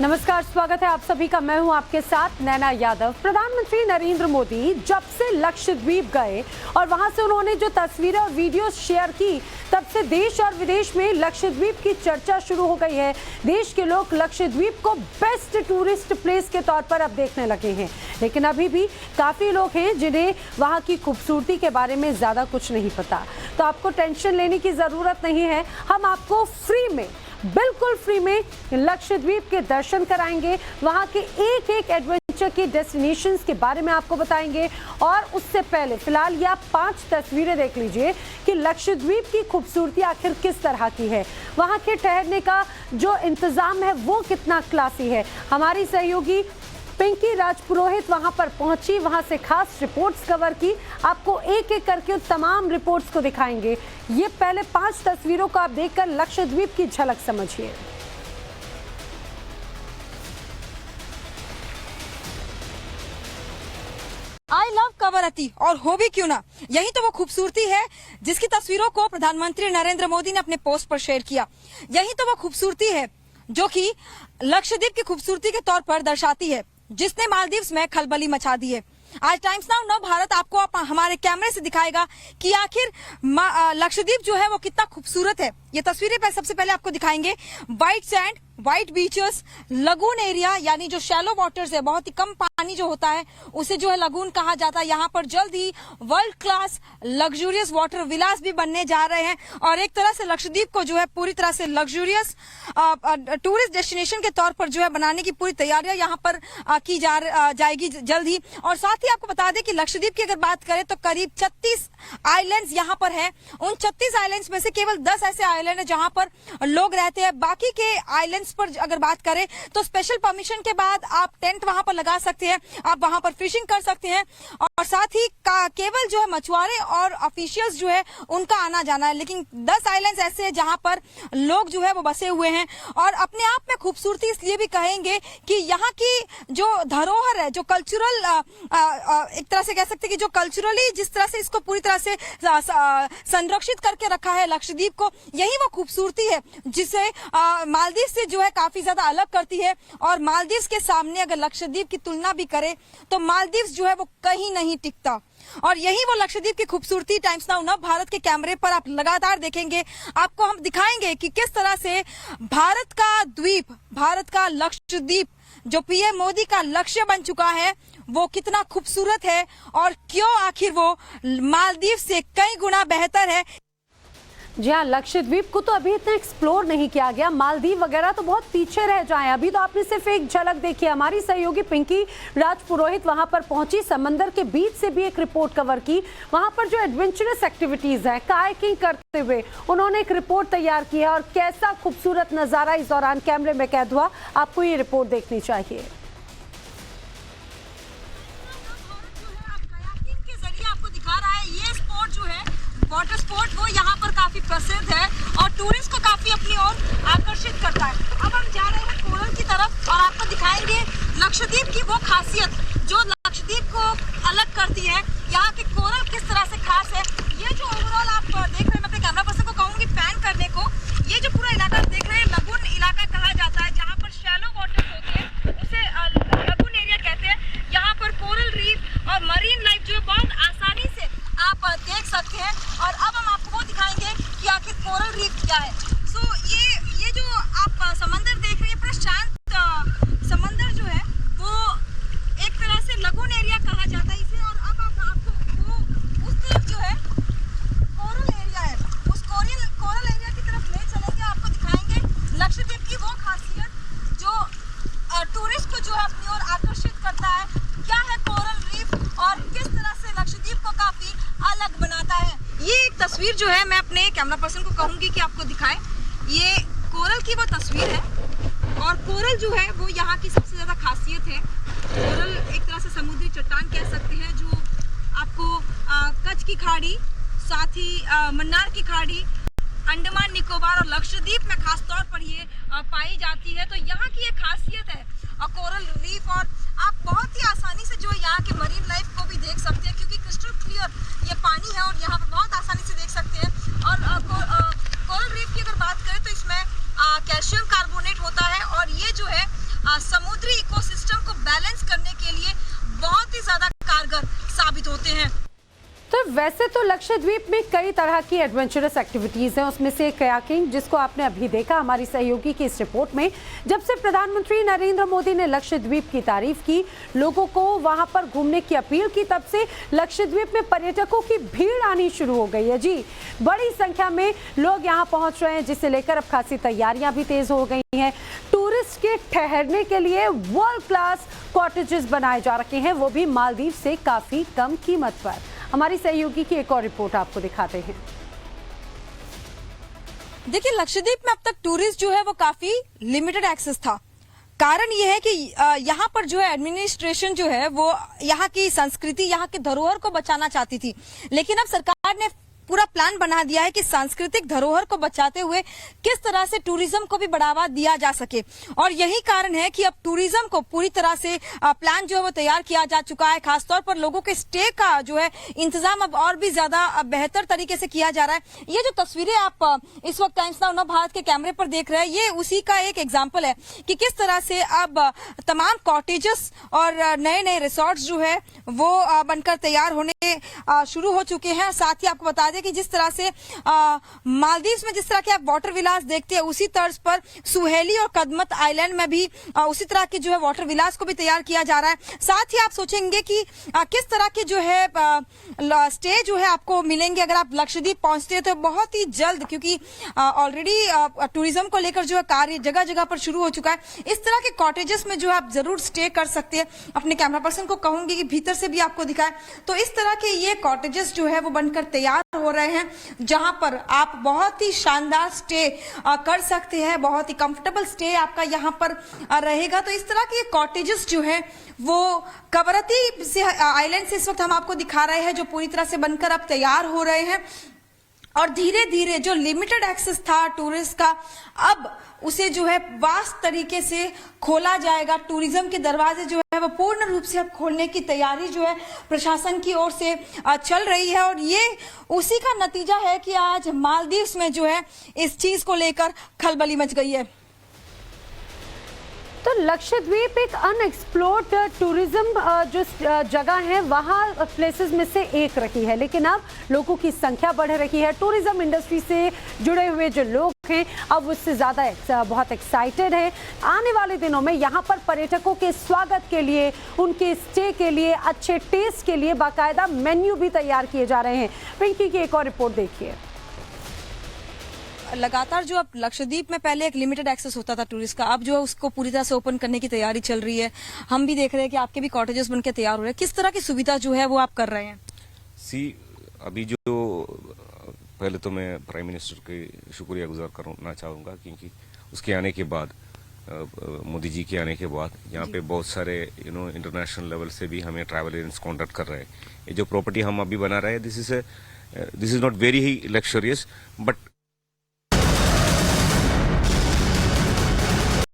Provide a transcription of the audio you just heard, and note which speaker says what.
Speaker 1: नमस्कार, स्वागत है आप सभी का। मैं हूं आपके साथ नैना यादव। प्रधानमंत्री नरेंद्र मोदी जब से लक्षद्वीप गए और वहां से उन्होंने जो तस्वीरें और वीडियोस शेयर की, तब से देश और विदेश में लक्षद्वीप की चर्चा शुरू हो गई है। देश के लोग लक्षद्वीप को बेस्ट टूरिस्ट प्लेस के तौर पर अब देखने लगे हैं, लेकिन अभी भी काफी लोग हैं जिन्हें वहां की खूबसूरती के बारे में ज्यादा कुछ नहीं पता। तो आपको टेंशन लेने की जरूरत नहीं है, हम आपको फ्री में, बिल्कुल फ्री में लक्षद्वीप के दर्शन कराएंगे। वहां के एक एक एडवेंचर के डेस्टिनेशंस के बारे में आपको बताएंगे। और उससे पहले फिलहाल ये आप 5 तस्वीरें देख लीजिए कि लक्षद्वीप की खूबसूरती आखिर किस तरह की है, वहां के ठहरने का जो इंतजाम है वो कितना क्लासी है। हमारी सहयोगी पिंकी राजपुरोहित वहां पर पहुंची, वहां से खास रिपोर्ट्स कवर की। आपको एक एक करके तमाम रिपोर्ट्स को दिखाएंगे। ये पहले 5 तस्वीरों को आप देखकर लक्षद्वीप की झलक समझिए।
Speaker 2: आई लव कवरत्ती, और हो भी क्यों ना, यही तो वो खूबसूरती है जिसकी तस्वीरों को प्रधानमंत्री नरेंद्र मोदी ने अपने पोस्ट पर शेयर किया। यही तो वो खूबसूरती है जो कि लक्षद्वीप की खूबसूरती के तौर पर दर्शाती है, जिसने मालदीव्स में खलबली मचा दी है। आज टाइम्स नाउ नव भारत आपको हमारे कैमरे से दिखाएगा कि आखिर लक्षद्वीप जो है वो कितना खूबसूरत है। ये तस्वीरें पर सबसे पहले आपको दिखाएंगे। White sand, white beaches, lagoon area, यानी जो शैलो वाटर्स है, बहुत ही कम पानी जो होता है उसे जो है लगून कहा जाता है। यहाँ पर जल्द ही वर्ल्ड क्लास लग्जूरियस वाटर विलास भी बनने जा रहे हैं और एक तरह से लक्षद्वीप को जो है पूरी तरह से लग्जूरियस टूरिस्ट डेस्टिनेशन के तौर पर जो है बनाने की पूरी तैयारियां यहाँ पर की जाएगी जल्द ही। और साथ ही आपको बता दें कि लक्षद्वीप की अगर बात करें तो करीब 36 आइलैंड्स यहाँ पर हैं। उन 36 आइलैंड्स में से केवल 10 ऐसे आइलैंड है जहाँ पर लोग रहते हैं। बाकी के आइलैंड्स पर अगर बात करें तो स्पेशल परमिशन के बाद आप टेंट वहां पर लगा सकते हैं, आप वहां पर फिशिंग कर सकते हैं और साथ ही केवल जो है मछुआरे और ऑफिशियल्स जो है उनका आना जाना है। लेकिन 10 आइलैंड्स ऐसे हैं जहां पर लोग जो है वो बसे हुए हैं और अपने आप में खूबसूरती इसलिए भी कहेंगे कि यहाँ की जो धरोहर है, जो कल्चरल एक तरह से कह सकते हैं कि जो कल्चरली जिस तरह से इसको पूरी तरह से संरक्षित करके रखा है लक्षद्वीप को, यही वो खूबसूरती है जिसे मालदीव से जो है काफी ज्यादा अलग करती है। और मालदीव्स के सामने अगर लक्षद्वीप की तुलना भी करें तो मालदीव्स जो है वो कहीं नहीं टिकता। और यही वो लक्षद्वीप की खूबसूरती टाइम्स नाउ नव भारत के कैमरे पर आप लगातार देखेंगे। आपको हम दिखाएंगे कि किस तरह से भारत का द्वीप, भारत का लक्षद्वीप जो पीएम मोदी का लक्ष्य बन चुका है, वो कितना खूबसूरत है और क्यों आखिर वो मालदीव से कई गुना बेहतर है।
Speaker 1: जी हाँ, लक्षद्वीप को तो अभी इतना एक्सप्लोर नहीं किया गया। मालदीव वगैरह तो बहुत पीछे रह जाए। अभी तो आपने सिर्फ एक झलक देखी। हमारी सहयोगी पिंकी राजपुरोहित वहां पर पहुंची, समंदर के बीच से भी एक रिपोर्ट कवर की। वहां पर जो एडवेंचरस एक्टिविटीज है, कायाकिंग करते हुए उन्होंने एक रिपोर्ट तैयार की है और कैसा खूबसूरत नजारा इस दौरान कैमरे में कैद हुआ, आपको ये रिपोर्ट देखनी चाहिए।
Speaker 2: वाटर स्पोर्ट वो यहाँ पर काफी प्रसिद्ध है और टूरिस्ट को काफी अपनी ओर आकर्षित करता है। अब हम जा रहे हैं कोरल की तरफ और आपको दिखाएंगे लक्षद्वीप की वो खासियत जो लक्षद्वीप को अलग करती है। यहाँ के कोरल किस तरह से खास है, ये जो ओवरऑल आप देख रहे हैं, मैं अपने कैमरा पर्सन को कहूंगी पैन करने को। ये जो पूरा इलाका देख रहे हैं लगून इलाका कहा जाता है, जहाँ पर शैलो वाटर होते हैं उसे लगून एरिया कहते हैं। यहाँ पर कोरल रीफ और मरीन लाइफ जो है बहुत आसानी से आप देख सकते हैं। और अब हम आपको वो दिखाएंगे कि आखिर कोरल रीफ क्या है। सो ये जो आप समंदर देख रहे हैं, पूरा शांत समंदर जो है वो एक तरह से लगून एरिया कहा जाता है इसे। और अब आपको वो उस तरफ जो है कोरल एरिया है, उस कोरल एरिया की तरफ ले चलेंगे। आपको दिखाएंगे लक्षद्वीप की वो खासियत जो टूरिस्ट को जो है अपनी ओर आकर्षित करता है। क्या है कोरल रीफ और किस तरह से लक्षद्वीप को काफी अलग बनाता है। ये एक तस्वीर जो है मैं अपने कैमरा पर्सन को कहूंगी कि आपको दिखाए। ये कोरल की वो तस्वीर है और कोरल जो है वो यहाँ की सबसे ज्यादा खासियत है। कोरल एक तरह से समुद्री चट्टान कह सकते हैं जो आपको कच्छ की खाड़ी, साथ ही मन्नार की खाड़ी, अंडमान निकोबार और लक्षद्वीप में खास तौर पर ये पाई जाती है। तो यहाँ की ये खासियत है कोरल रीफ। और आप बहुत ही आसानी से जो यहाँ के मरीन लाइफ को भी देख सकते हैं क्योंकि क्रिस्टल क्लियर ये पानी है और यहाँ पर बहुत आसानी से देख सकते हैं। और कोरल रीफ की अगर बात करें तो इसमें कैल्शियम कार्बोनेट होता है और ये जो है समुद्री इकोसिस्टम को बैलेंस करने के लिए बहुत ही ज्यादा कारगर साबित होते हैं।
Speaker 1: तो वैसे तो लक्षद्वीप में कई तरह की एडवेंचरस एक्टिविटीज हैं, उसमें से कयाकिंग, जिसको आपने अभी देखा हमारी सहयोगी की इस रिपोर्ट में। जब से प्रधानमंत्री नरेंद्र मोदी ने लक्षद्वीप की तारीफ की, लोगों को वहां पर घूमने की अपील की, तब से लक्षद्वीप में पर्यटकों की भीड़ आनी शुरू हो गई है। जी, बड़ी संख्या में लोग यहाँ पहुंच रहे हैं, जिसे लेकर अब खासी तैयारियां भी तेज हो गई हैं। टूरिस्ट के ठहरने के लिए वर्ल्ड क्लास कॉटेजेस बनाए जा रखे हैं, वो भी मालदीव से काफी कम कीमत पर। हमारी सहयोगी की एक और रिपोर्ट आपको दिखाते हैं।
Speaker 2: देखिए, लक्षद्वीप में अब तक टूरिस्ट जो है वो काफी लिमिटेड एक्सेस था। कारण ये है कि यहाँ पर जो है एडमिनिस्ट्रेशन जो है वो यहाँ की संस्कृति, यहाँ के धरोहर को बचाना चाहती थी, लेकिन अब सरकार ने पूरा प्लान बना दिया है कि सांस्कृतिक धरोहर को बचाते हुए किस तरह से टूरिज्म को भी बढ़ावा दिया जा सके। और यही कारण है कि अब टूरिज्म को पूरी तरह से प्लान जो है वो तैयार किया जा चुका है। खासतौर पर लोगों के स्टे का जो है इंतजाम अब और भी ज्यादा बेहतर तरीके से किया जा रहा है। ये जो तस्वीरें आप इस वक्त टाइम्स नाउ भारत के कैमरे पर देख रहे हैं, ये उसी का एक एग्जाम्पल है कि किस तरह से अब तमाम कॉटेजेस और नए नए रिसोर्ट्स जो है वो बनकर तैयार होने शुरू हो चुके हैं। साथ ही आपको बता दें कि जिस तरह से मालदीव्स में जिस तरह के आप वाटर विलास देखते हैं, उसी तर्ज पर सुहेली और कदमत आइलैंड में भी उसी तरह के जो है वाटर विलास को भी तैयार किया जा रहा है। साथ ही आप सोचेंगे कि किस तरह के जो है स्टे जो है आपको मिलेंगे अगर आप लक्षद्वीप पहुंचते हैं तो बहुत ही जल्द, क्योंकि ऑलरेडी टूरिज्म को लेकर जो है कार्य जगह जगह पर शुरू हो चुका है। इस तरह के कॉटेजेस में जो आप जरूर स्टे कर सकते हैं। अपने कैमरा पर्सन को कहूंगी कि भीतर से भी आपको दिखाए। तो इस तरह के ये कॉटेजेस जो है वो बनकर तैयार हो रहे हैं, जहां पर आप बहुत ही शानदार स्टे कर सकते हैं, बहुत ही कंफर्टेबल स्टे आपका यहां पर रहेगा। तो इस तरह के कॉटेजेस जो है वो कवरत्ती से आइलैंड से इस वक्त हम आपको दिखा रहे हैं, जो पूरी तरह से बनकर अब तैयार हो रहे हैं। और धीरे धीरे जो लिमिटेड एक्सेस था टूरिस्ट का, अब उसे जो है वास्ट तरीके से खोला जाएगा। टूरिज्म के दरवाजे जो है वो पूर्ण रूप से अब खोलने की तैयारी जो है प्रशासन की ओर से चल रही है। और ये उसी का नतीजा है कि आज मालदीव्स में जो है इस चीज को लेकर खलबली मच गई है।
Speaker 1: तो लक्षद्वीप एक अनएक्सप्लोर्ड टूरिज्म जो जगह है वहाँ प्लेसेस में से एक रही है, लेकिन अब लोगों की संख्या बढ़ रही है। टूरिज्म इंडस्ट्री से जुड़े हुए जो लोग हैं अब उससे ज़्यादा बहुत एक्साइटेड हैं। आने वाले दिनों में यहाँ पर पर्यटकों के स्वागत के लिए, उनके स्टे के लिए, अच्छे टेस्ट के लिए बाकायदा मेन्यू भी तैयार किए जा रहे हैं। पिंकी की एक और रिपोर्ट देखिए।
Speaker 2: लगातार जो अब लक्षद्वीप में पहले एक लिमिटेड एक्सेस होता था टूरिस्ट का, अब जो है उसको पूरी तरह से ओपन करने की तैयारी चल रही है। हम भी देख रहे हैं कि आपके भी कॉटेजेस बनके तैयार हो रहे हैं। किस तरह की सुविधा जो है वो आप कर रहे हैं?
Speaker 3: अभी जो पहले तो मैं प्राइम मिनिस्टर के शुक्रिया गुजार करना चाहूँगा, क्योंकि उसके आने के बाद, मोदी जी के आने के बाद यहाँ पे बहुत सारे इंटरनेशनल लेवल से भी हमें ट्रैवल एजेंट्स कॉन्टेक्ट कर रहे हैं। ये जो प्रॉपर्टी हम अभी बना रहे हैं, this is not very luxurious, but